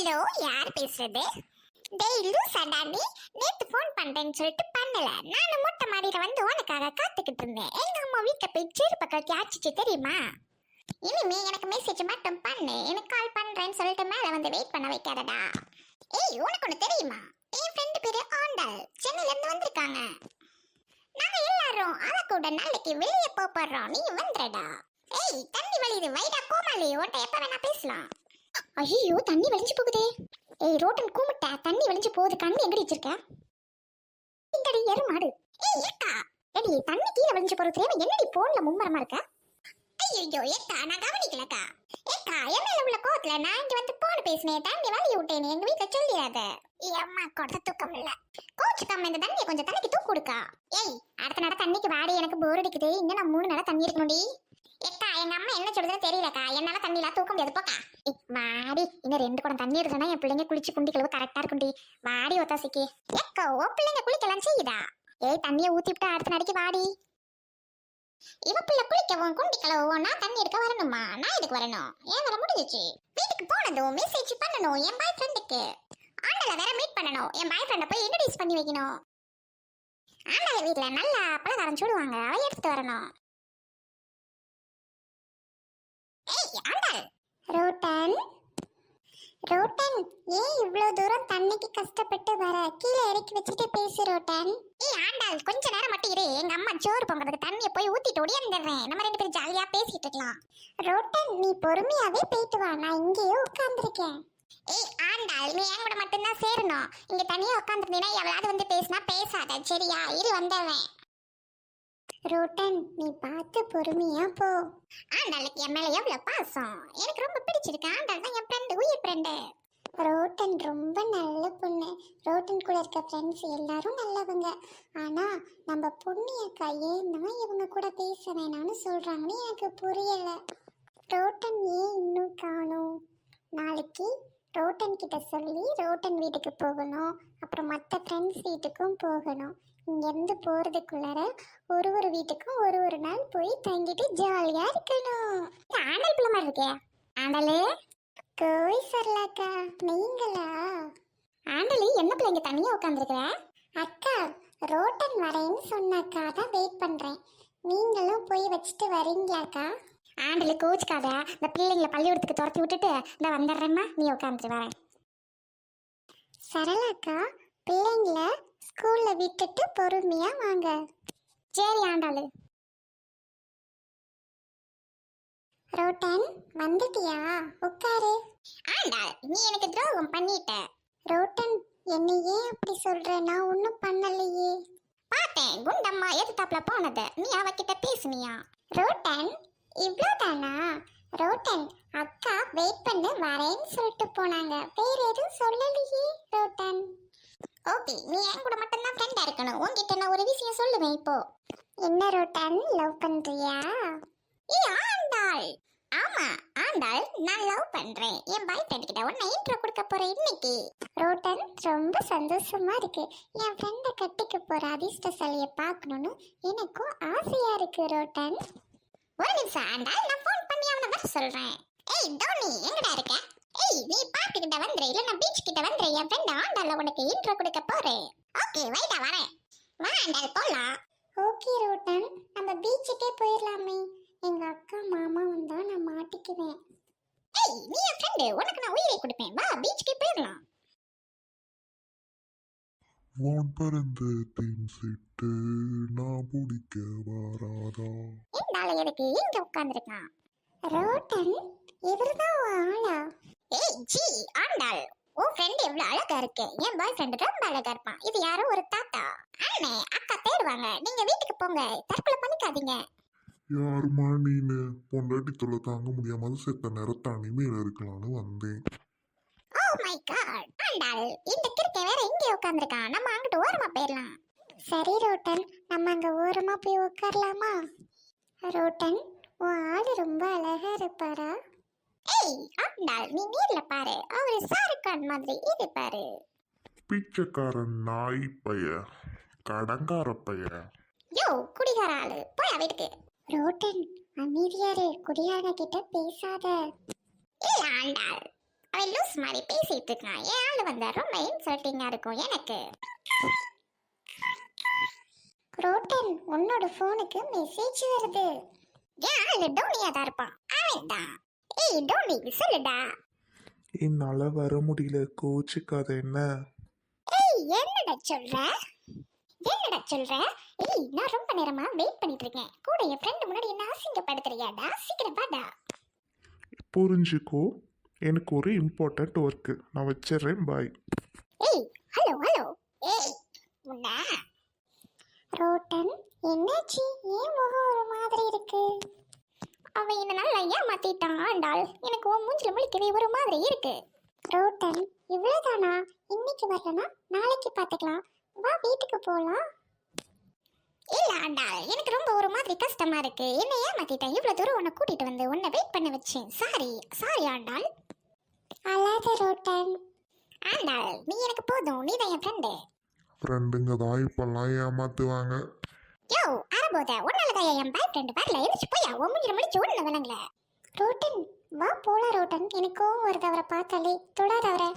Hello, யார் பேசுறது? டேய் லூசாடா நீ. நேத்து ஃபோன் பண்றேன்னு சொல்லிட்டு பண்ணல. நானும் மொட்டை மாடியில வந்து உனக்காக காத்துக்கிட்டு இருந்தேன். எங்க அம்மா வீட்டை போய் செருப்பை கழட்டி ஆச்சிச்சு தெரியுமா? இனிமே எனக்கு மெசேஜ் மட்டும் பண்ணு. எனக்கு கால் பண்றேன்னு சொல்லிட்டு மேல வந்து வெயிட் பண்ண வைக்காதடா. ஏய், உனக்கு ஒண்ணு தெரியுமா? என் ஃப்ரெண்டு பேரு ஆண்டாள், சென்னையில இருந்து வந்திருக்காங்க. நாங்க எல்லாரும் அவ கூட நாளைக்கு வெளியே போறோம். நீ வந்துடா. ஏய், தண்ணி வலியுது, வைடா கோமாளி. உன்ட்ட எப்ப வேணா பேசலாம். ஐயோ, தண்ணி வலிஞ்சு போகுதே. ஏய் ரோட்டன் கூமுட்ட, தண்ணி வலிஞ்சு போகுது. கண்ணு எங்கடி வச்சிருக்க? இங்கடி எருமாடு. ஏய் ஏக்கா, ஏடி தண்ணி கீழே வலிஞ்சு போறது தெரியாம என்னடி போன்ல மும்மரமா இருக்க? ஐயோ ஏக்கா, நான் கவனிக்கலக்கா. ஏக்கா, என் மேல உள்ள கோவத்துல நான் இங்க வந்து போன் பேசினேன், தண்ணி வலிய விட்டேன்னு எங்க வீட்டுல சொல்லிடாத. அம்மா கொட்ட தூக்கம் இல்ல. கோச்சுக்காம இந்த தண்ணியை கொஞ்சம் தலைக்கு தூக்கு கொடுக்கா. ஏய், அடுத்த நட தண்ணிக்கு வாடி, எனக்கு போர் அடிக்குது. இன்னும் நான் 3 நாளா தண்ணி இருக்கணும்டி. ஏக்கா, எங்க அம்மா என்ன சொல்றதுன்னு தெரியலக்கா. என்னால தண்ணிலாம் தூக்க முடியாது போக்கா. வாடி, இன்னும் 2 குடம் தண்ணி இருக்குன்னா என் பிள்ளைங்க குளிச்சு குண்டி கழுவு கரெக்டா இருக்கும்டி. வாடி ஒத்தாசிக்கு. ஏக்கா, ஓ பிள்ளைங்க குளிக்கலாம் செய்யுதா? ஏய், தண்ணியை ஊத்திவிட்டு அடுத்த நடிக்கு வாடி. இவ பிள்ளை குளிக்கவும் குண்டி கழுவும், நான் தண்ணி எடுக்க வரணுமா? நான் எதுக்கு வரணும்? ஏன் வர முடிஞ்சிச்சு. வீட்டுக்கு போனதும் மெசேஜ் பண்ணணும் என் பாய் ஃப்ரெண்டுக்கு. ஆண்டல வேற மீட் பண்ணணும். என் பாய் ஃப்ரெண்ட போய் இன்ட்ரோடியூஸ் பண்ணி வைக்கணும். ஆண்டல வீட்டுல நல்லா பலகாரம் சுடுவாங்க, அவ எடுத்துட்டு வரணும். ஏய் ஆண்டாள். ரோட்டன், ரோட்டன், ஏன் இவ்ளோ தூரம் தண்ணிக்கு கஷ்டப்பட்டு வர? கீழே இறக்கி வச்சுட்டு பேசு ரோட்டன். ஏய் ஆண்டாள், கொஞ்ச நேரம் மட்டும் இரு. எங்க அம்மா சோறு பொங்குறதுக்கு தண்ணியை போய் ஊத்திட்டு ஓடியாந்துடுறேன். நம்ம 2 பேரும் ஜாலியா பேசிட்டு இருக்கலாம். ரோட்டன், நீ பொறுமையாவே போயிட்டு வா, நான் இங்கேயே உட்கார்ந்துருக்கேன். ஏய் ஆண்டாள், நீ என் கூட மட்டும்தான் சேரணும். இங்க தனியா உட்காந்துருந்தீங்கன்னா எவ்வளவு வந்து பேசினா பேசாத, சரியா? இரு வந்துடுறேன். ரோட்டன், நீ பார்த்து பொறுமையா போ. ஆண்டாளுக்கு என் மேல எவ்வளவு பாசம், எனக்கு ரொம்ப பிடிச்சிருக்கு. ஆண்டாள் தான் என் ஃப்ரெண்டு, உயிர் ஃப்ரெண்டு. ரோட்டன் ரொம்ப நல்ல பொண்ணு. ரோட்டன் கூட இருக்க ஃப்ரெண்ட்ஸ் எல்லாரும் நல்லவங்க. ஆனா நம்ம பொண்ணியக்கா ஏன்னா இவங்க கூட பேச வேணாம்னு சொல்றாங்கன்னு எனக்கு புரியல. ரோட்டன் ஏன் இன்னும் காணோம்? நாளைக்கு ரோட்டன் கிட்ட சொல்லி ரோட்டன் வீட்டுக்கு போகணும். அப்புறம் மற்ற ஃப்ரெண்ட்ஸ் வீட்டுக்கும் போகணும். இங்கேருந்து போகிறதுக்குள்ளார ஒரு வீட்டுக்கும் ஒரு நாள் போய் தங்கிட்டு ஜாலியாக இருக்கணும். ஆண்டல் பிள்ளை மாதிரி இருக்கே. ஆண்டலு கோய் சரலாக்கா, நீங்களா? ஆண்டலி, என்ன பிள்ளை இங்கே தனியாக உட்காந்துருக்குற? அக்கா, ரோட்டன் வரேன்னு சொன்னாக்கா, தான் வெயிட் பண்ணுறேன். நீங்களும் போய் வச்சுட்டு வரீங்களாக்கா? ஆண்டலு கோச்சுக்காத. இந்த பிள்ளைங்களை பள்ளிக்கூடத்துக்கு துரத்தி விட்டுட்டு இந்த வந்துடுறேம்மா, நீ உட்காந்துட்டு வரேன். சரளாக்கா, பிள்ளைங்கள ஸ்கூல்ல விட்டுட்டு பொறுமையா வாங்க. சரி ஆண்டாளு. ரோட்டன், வந்துட்டியா? உட்காரு. ஆண்டாள், நீ எனக்கு துரோகம் பண்ணிட்ட. ரோட்டன், என்னை ஏன் அப்படி சொல்ற? நான் ஒன்னும் பண்ணலையே. பார்த்தேன், குண்டம்மா எதிர்த்தாப்புல போனது. நீ அவகிட்ட பேசுனியா? ரோட்டன், இவ்வளோதானா? ரோட்டன், அக்கா வெயிட் பண்ண வரேன்னு சொல்லிட்டு போனாங்க, வேற எதுவும் சொல்லலையே. ரோட்டன், ஓகே, நீ என் கூட மட்டும்தான் ஃப்ரெண்டா இருக்கணும். உன்கிட்ட நான் ஒரு விஷயம் சொல்லுவேன் இப்போ. என்ன ரோட்டன், லவ் பண்றியா? ஏ ஆண்டாள். ஆமா ஆண்டாள், நான் லவ் பண்றேன். என் பாய் ஃப்ரெண்ட் கிட்ட உன்னை இன்ட்ரோ கொடுக்க போறேன் இன்னைக்கு. ரோட்டன், ரொம்ப சந்தோஷமா இருக்கு. என் ஃப்ரெண்டை கட்டிக்க போற அதிர்ஷ்டசாலியை பார்க்கணும்னு எனக்கும் ஆசையா இருக்கு. ரோட்டன், ஒரு நிமிஷம் ஆண்டாள், நான் ஃபோன் பண்ணி அவனை வர சொல்றேன். ஏய் டோனி, எங்கடா இருக்க? ஏய், நீ பார்க் கிட்ட வந்துரு, இல்ல நான் பீச் கிட்ட வந்துரு. என் ஃப்ரெண்ட் ஆண்டாள் உனக்கு இன்ட்ரோ கொடுக்க போறேன். ஓகே, வைடா வரேன். வா ஆண்டாள், போலாம். ஓகே ரோட்டன், நம்ம பீச்சுக்கே போயிடலாமே. எங்க அக்கா மாமா வந்தா நான் மாட்டிக்குவேன். ஏய், நீ என் ஃப்ரெண்டு, உனக்கு நான் உயிரை கொடுப்பேன். வா பீச்சுக்கே போயிடலாம். வான் பறந்து தேன் சிட்டு நான் பிடிக்க வராதா? என்னால எதுக்கு இங்க உட்கார்ந்துருக்கான்? ரோட்டன், இவர்தான் ஆளா? ஏய் ஜி ஆண்டாள், உன் ஃப்ரெண்ட் எவ்வளவு அழகா இருக்கு. என் பாய் ஃப்ரெண்ட் ரொம்ப அழகா இருப்பான். இது யாரோ ஒரு தாத்தா. அண்ணே அக்கா தேடுவாங்க, நீங்க வீட்டுக்கு போங்க, தற்கொலை பண்ணிக்காதீங்க. யாருமா நீனு? பொண்டாட்டி தொல்லை தாங்க முடியாம செத்த நேரம் தனிமையில இருக்கலாம்னு வந்தேன். ஓ மை காட், ஆண்டாள் இந்த கிறுக்கை வேற இங்கே உட்கார்ந்துருக்கான். நம்ம அங்கிட்டு ஓரமா போயிடலாம். சரி ரோட்டன், நம்ம அங்க ஓரமா போய் உட்காரலாமா? ரோட்டன், உன் ஆளு ரொம்ப அழகா இருப்பாரா? ஏய் ஆண்டாள், நீ நேர்ல பாரு, அவரு ஷாருக்கான் மாதிரி இருப்பாரு. பிச்சைக்காரன் நாய் பைய, கடங்கார பைய. யோ குடிகார ஆளு, போய் வீட்டுக்கு. ரோட்டன், அமைதியாரு, குடிகார கிட்ட பேசாத. இல்ல ஆண்டாள், அவன் லூஸ் மாதிரி பேசிட்டு இருக்கான். என் ஆளு வந்தா ரொம்ப இன்சல்ட்டிங்கா இருக்கும் எனக்கு. ரோட்டன், உன்னோட போனுக்கு மெசேஜ் வருது. என் ஆளு டோனியா தான் இருப்பான். அவன் தான். ஏய் டோனி சொல்லுடா. என்னால வர முடியல, கோச்சுக்காத என்ன. ஏய் என்னடா சொல்ற? ஏய் நான் ரொம்ப நேரமா வெயிட் பண்ணிட்டு இருக்கேன். கூட என் ஃப்ரெண்ட் முன்னாடி என்ன அசிங்கப்படுத்துறியாடா? சீக்கிரம் வாடா. புரிஞ்சுக்கோ, எனக்கு ஒரு இம்பார்ட்டன்ட் ஒர்க்கு, நான் வச்சிடுறேன், பாய். ஏய் ஹலோ ஏய் உன்ன. ரோட்டன் என்னாச்சு? ஏன் முகம் ஒரு மாதிரி இருக்கு? அவன் என்ன நல்லா ஏமாத்திட்டான் ஆண்டாள். எனக்கு உன் மூஞ்சில முழிக்கவே ஒரு மாதிரி இருக்கு. ரோட்டன் இவ்வளவுதானா? இன்னைக்கு வரலனா நாளைக்கு பாத்துக்கலாம். வா வீட்டுக்கு போலாம். இல்ல ஆண்டாள், எனக்கு ரொம்ப ஒரு மாதிரி கஷ்டமா இருக்கு. என்ன ஏமாத்திட்டேன். இவ்வளவு தூரம் உன்னை கூட்டிட்டு வந்து உன்னை வெயிட் பண்ண வச்சேன். சாரி ஆண்டாள். அழாத ரோட்டன். ஆண்டாள் நீ எனக்கு போதும். நீ தான் என் ஃப்ரெண்டு. ஃப்ரெண்டுங்க தான் இப்பெல்லாம் ஏமாத்துவாங்க. யோ அரபோத உன்னாலதான் என் பாய் ஃப்ரெண்ட் வரல. எந்திரிச்சு போயா. உன் மூஞ்சில முடிச்சு ஒண்ணு விளங்கல. ரோட்டன் வா போலாம். ரோட்டன் எனக்கு கோவம் வருது அவரை பார்த்தாலே. தொடாத அவரை.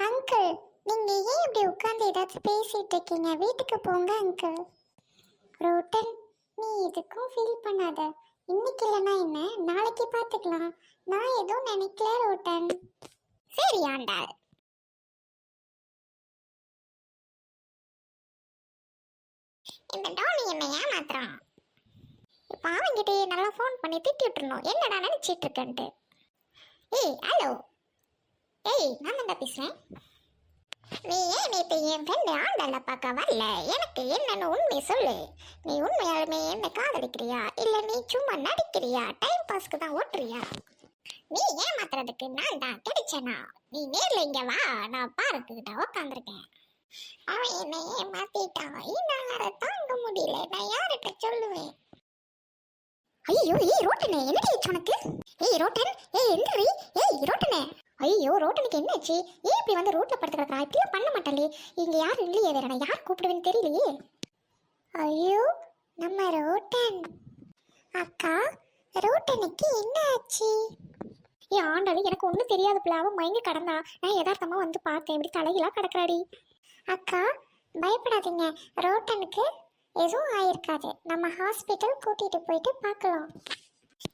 அங்கிள் நீங்க ஏன் இப்படி உட்கார்ந்து ஏதாச்சும் பேசிட்டு இருக்கீங்க? வீட்டுக்கு போங்க அங்கிள். ரோட்டன் நீ எதுக்கும் ஃபீல் பண்ணாத. இன்னைக்கு இல்லைன்னா என்ன, நாளைக்கு பார்த்துக்கலாம். நான் எதுவும் நினைக்கல ரோட்டன். சரி ஆண்டாள். இந்த டோனி என்ன ஏமாத்துறான். இப்போ அவன்கிட்ட நல்லா ஃபோன் பண்ணி திட்டி விட்டுருணும். என்னடா நினைச்சிட்டு இருக்கேன்ட்டு. ஏய் ஹலோ. ஏய் நான் தான் பேசுறேன். நீ ஏன் நேற்று என் ஃப்ரெண்டு ஆண்டாள பார்க்க வரல? எனக்கு என்னன்னு உண்மை சொல்லு. நீ உண்மையாலுமே என்ன காதலிக்கிறியா இல்லை நீ சும்மா நடிக்கிறியா? டைம் பாஸ்க்கு தான் ஓட்டுறியா? நீ ஏமாத்துறதுக்கு நான் தான் கிடைச்சனா? நீ நேர்ல இங்க வா, நான் பார்க்கிட்ட உட்காந்துருக்கேன். அவன் என்ன ஏமாத்திட்டான். என்னால தாங்க முடியல. நான் யார்கிட்ட சொல்லுவேன்? ஐயோ ஏய் ரோட்டனே என்னடி ஆச்சு உனக்கு? ஏய் ரோட்டன் ஏய் எந்திரி. ஏய் ரோட்டனே. ஐயோ ரோட்டனுக்கு என்னாச்சு? ஏன் இப்படி வந்து ரோட்ல படுத்து கிடக்குறா? இப்படிலாம் பண்ண மாட்டாளே. இங்க யாரும் இல்லையே, வேற நான் யார் கூப்பிடுவேன்னு தெரியலையே. ஐயோ நம்ம ரோட்டன். அக்கா ரோட்டனுக்கு என்ன ஆச்சு? ஏன் ஆண்டாலும் எனக்கு ஒன்றும் தெரியாது பிள்ளை. அவன் மயங்கி கடந்தா. நான் யதார்த்தமா வந்து பார்த்தேன். இப்படி தலைகளா கிடக்குறாடி. அக்கா பயப்படாதீங்க, ரோட்டனுக்கு எதுவும் ஆயிருக்காது. நம்ம ஹாஸ்பிட்டல் கூட்டிட்டு போயிட்டு பார்க்கலாம்.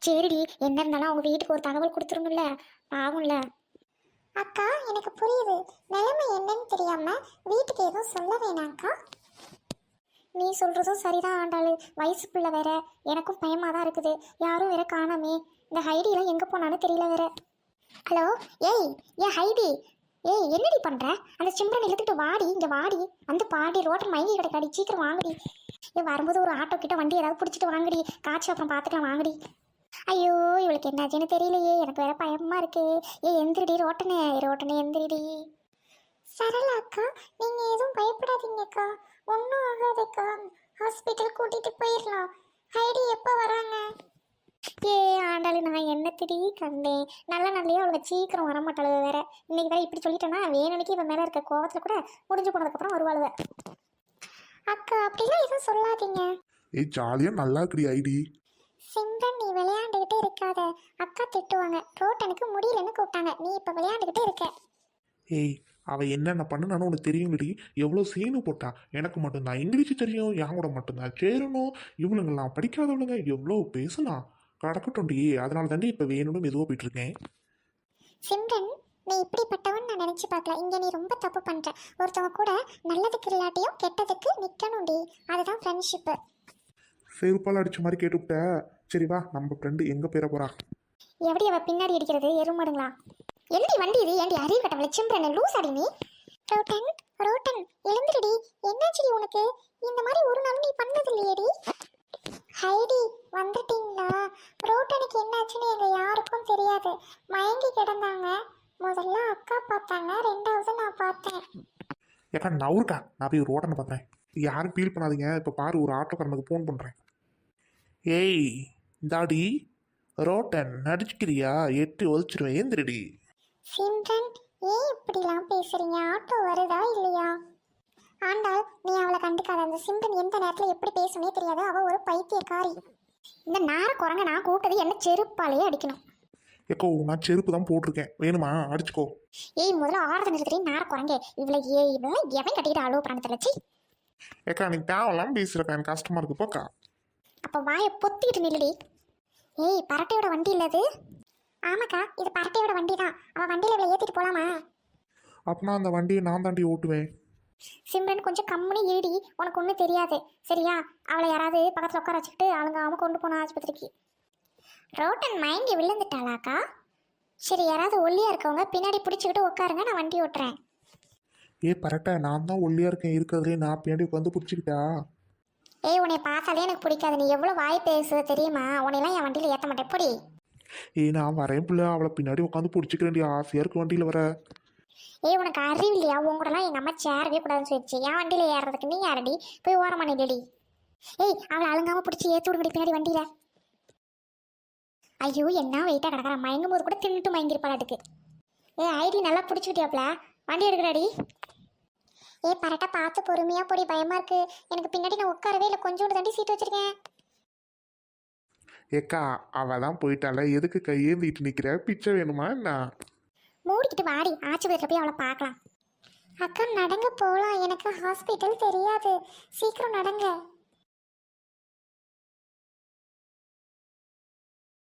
சரிடி, என்ன இருந்தாலும் அவங்க வீட்டுக்கு ஒரு தகவல் கொடுத்துருணும்ல, பாவம்ல. அக்கா எனக்கு புரியுது, நிலைமை என்னன்னு தெரியாம வீட்டுக்கு எதுவும் சொல்ல வேணாம்க்கா. நீ சொல்றதும் சரிதான் ஆண்டாளு. வயசு பிள்ளை வேற, எனக்கும் பயமா தான் இருக்குது. யாரும் வேற காணாமே. இந்த ஹைடிலாம் எங்க போனான்னு தெரியல வேற. ஹலோ ஏய் ஏன் ஹைடி. ஏய் என்னடி பண்ற? அந்த சிம்ரன் இழுத்துட்டு வாடி, இங்க வாடி. அந்த பாடி ரோட்டன் மயங்கி கிடக்காடி, சீக்கிரம் வாங்கடி. ஏன் வரும்போது ஒரு ஆட்டோ கிட்ட வண்டி ஏதாவது பிடிச்சிட்டு வாங்கடி. காய்ச்சி அப்புறம் பார்த்துக்கலாம் வாங்கடி. ஐயோ இவளுக்கு என்னாச்சுன்னு தெரியலையே, எனக்கு வேற பயமா இருக்கு. எந்திரிடி ரோட்டனே எந்திரிடி. சரளா அக்கா நீங்க எதுவும் பயப்படாதீங்கக்கா, ஒன்றும் ஆகாதுக்கா. ஹாஸ்பிட்டல் கூட்டிட்டு போயிடலாம். ஹைடி எப்போ வராங்க? ஏ ஆண்டாளு நான் என்ன திடீ கண்டேன். நல்லையே அவளுக்கு சீக்கிரம் வரமாட்டாளு வேற. இன்னைக்கு வேற இப்படி சொல்லிட்டேன்னா வேணும்னுக்கு இவன் மேல இருக்க கோவத்துல கூட முடிஞ்சு போனதுக்கப்புறம் வருவாளுவ. அக்கா அப்படிலாம் எதுவும் சொல்லாதீங்க. ஏய் ஜாலியா நல்லா இருக்குடி ஐடி. சிம்ரன் நீ விளையாண்டுகிட்டே இருக்காத, அக்கா திட்டுவாங்க. ரோட்டனுக்கு முடியலன்னு கூப்பிட்டாங்க, நீ இப்ப விளையாண்டுகிட்டே இருக்க. ஏய் அவ என்னென்ன பண்ணுனான்னு உனக்கு தெரியுங்கடி. எவ்வளோ சீனு போட்டா. எனக்கு மட்டும்தான் இங்கிலீஷ் தெரியும், என் கூட மட்டும்தான் சேரணும். இவளுங்கெல்லாம் படிக்காதவளுங்க எவ்வளோ பேசுனா. கடக்கட்டும்டி, அதனால தாண்டி இப்போ வேணும்னு மெதுவாக போயிட்டு இருக்கேன். சிம்ரன் நீ இப்படிப்பட்டவன் நான் நினைச்சு பார்க்கல. இங்க நீ ரொம்ப தப்பு பண்ற. ஒருத்தவங்க கூட நல்லதுக்கு இல்லாட்டியும் கெட்டதுக்கு நிக்கணும்டி, அதுதான் ஃப்ரெண்ட்ஷிப்பு. செருப்பால் அடிச்ச மாதிரி கேட்டுவிட்ட. சரி வா, நம்ம ஃப்ரெண்டு எங்க பேர போறா? எப்படி அவ பின்னாடி அடிக்கிறது எருமாடுங்களா? என்னடி வண்டி இது? ஏன்டி அறிவு கட்டவளை சிம்ரன் லூஸ் அடி நீ. ரோட்டன் எழுந்துடி. என்னாச்சுடி உனக்கு? இந்த மாதிரி ஒரு நாள் நீ பண்ணது இல்லையேடி. ஹைடி வந்துட்டீங்களா? ரோட்டனுக்கு என்னாச்சுன்னு எங்க யாருக்கும் தெரியாது. மயங்கி கிடந்தாங்க. முதல்ல அக்கா பார்த்தாங்க, ரெண்டாவது நான் பார்த்தேன். ஏக்கா நவுருக்கா, நான் போய் ரோட்டனை பார்த்தேன். யாரும் ஃபீல் பண்ணாதீங்க. இப்போ பாரு, ஒரு ஆட்டோக்காரனுக்கு ஃபோன் பண்ணுறேன். ஏய் இந்தாடி ரோட்டன் நடிச்சுக்கிறியா? எட்டு ஒழிச்சிருவேன், ஏந்திரடி. சிம்ரன் ஏன் இப்படிலாம் பேசுறீங்க? ஆட்டோ வருதா இல்லையா? ஆண்டாள் நீ அவளை கண்டுக்காத. அந்த சிம்ரன் எந்த நேரத்தில் எப்படி பேசுனே தெரியாது. அவள் ஒரு பைத்தியக்காரி. இந்த நேர குரங்க நான் கூப்பிட்டது என்ன செருப்பாலேயே அடிக்கணும். ஏக்கோ நான் செருப்பு தான் போட்டிருக்கேன், வேணுமா? அடிச்சுக்கோ. ஏய் முதல்ல ஆறுதல் நிறுத்தி நார குரங்க இவ்வளோ இவ்வளோ எவன் கட்டிக்கிட்டு அழுவ பிராண தெளிச்சு. ஏக்கா நீ தேவையில்லாம பேசுறக்கா, எனக்கு கஷ்டமா இருக்கு போக்கா. அப்போ வாயை பொத்திக்கிட்டு நில்லுடி. ஏய் பரட்டையோட வண்டி இல்ல அது? ஆமாக்கா இது பரட்டையோட வண்டி தான். அவன் வண்டியில் இவ்வளோ ஏற்றிட்டு போகலாமா? அப்படின்னா அந்த வண்டியை நான் தாண்டி ஓட்டுவேன். சிம்ரன் கொஞ்சம் கம்முனு இருடி, உனக்கு ஒன்றும் தெரியாது சரியா? அவளை யாராவது பக்கத்தில் உட்கார வச்சுக்கிட்டு அழுங்காமல் கொண்டு போன ஆஸ்பத்திரிக்கு. ரோட்டன் மயங்கி விழுந்துட்டாளாக்கா? சரி யாராவது ஒல்லியாக இருக்கவங்க பின்னாடி பிடிச்சிக்கிட்டு உட்காருங்க, நான் வண்டி ஓட்டுறேன். ஏ பரட்டை, நான் தான் ஒல்லியா இருக்கேன் இருக்கிறதுலே, நான் பின்னாடி உட்காந்து பிடிச்சிக்கிட்டா. ஏய் உன்னை பார்த்தாலே எனக்கு பிடிக்காது, நீ எவ்வளோ வாய் பேசுவ தெரியுமா? உன்னையெல்லாம் என் வண்டியில் ஏற்ற மாட்டேன் பொடி. நான் வரேன் பிள்ளை, அவளை பின்னாடி உட்காந்து பிடிச்சிக்கிறேன்டி, ஆசையா இருக்கு வண்டியில் வர. ஏய் உனக்கு அறிவு இல்லையா? உங்களெல்லாம் எங்கள் அம்மா சேரவே கூடாதுன்னு சொல்லிடுச்சு. என் வண்டியில் ஏறுறதுக்கு நீ யாரடி? போய் ஓரமா நில்லடி. ஏய் அவளை அழுங்காமல் பிடிச்சி ஏற்றி விடுங்கடி பின்னாடி வண்டியில். ஐயோ என்ன வெயிட்டாக கிடக்குறா, மயங்கும் போது கூட தின்னுட்டு மயங்கிருப்பாளாட்டுக்கு. ஐடி நல்லா பிடிச்சிக்கிட்டியாப்ல, வண்டி எடுக்கிறாடி. பரட்டா பார்த்து பொறுமையாக போடி, பயமா இருக்கு எனக்கு. பின்னாடி நான் உட்காரவே இல்லை, கொஞ்சோண்டு தாண்டி சீட்டு வச்சிருக்கேன். ஏக்கா அவ தான் போயிட்டால, எதுக்கு கையேந்திட்டு நிக்கிற? பிச்சை வேணுமா என்ன? மூடிக்கிட்டு வாடி, ஆஸ்பத்திரியில் போய் அவளை பார்க்கலாம். அக்கா நடங்க போகலாம், எனக்கு ஹாஸ்பிட்டல் தெரியாது, சீக்கிரம் நடங்க.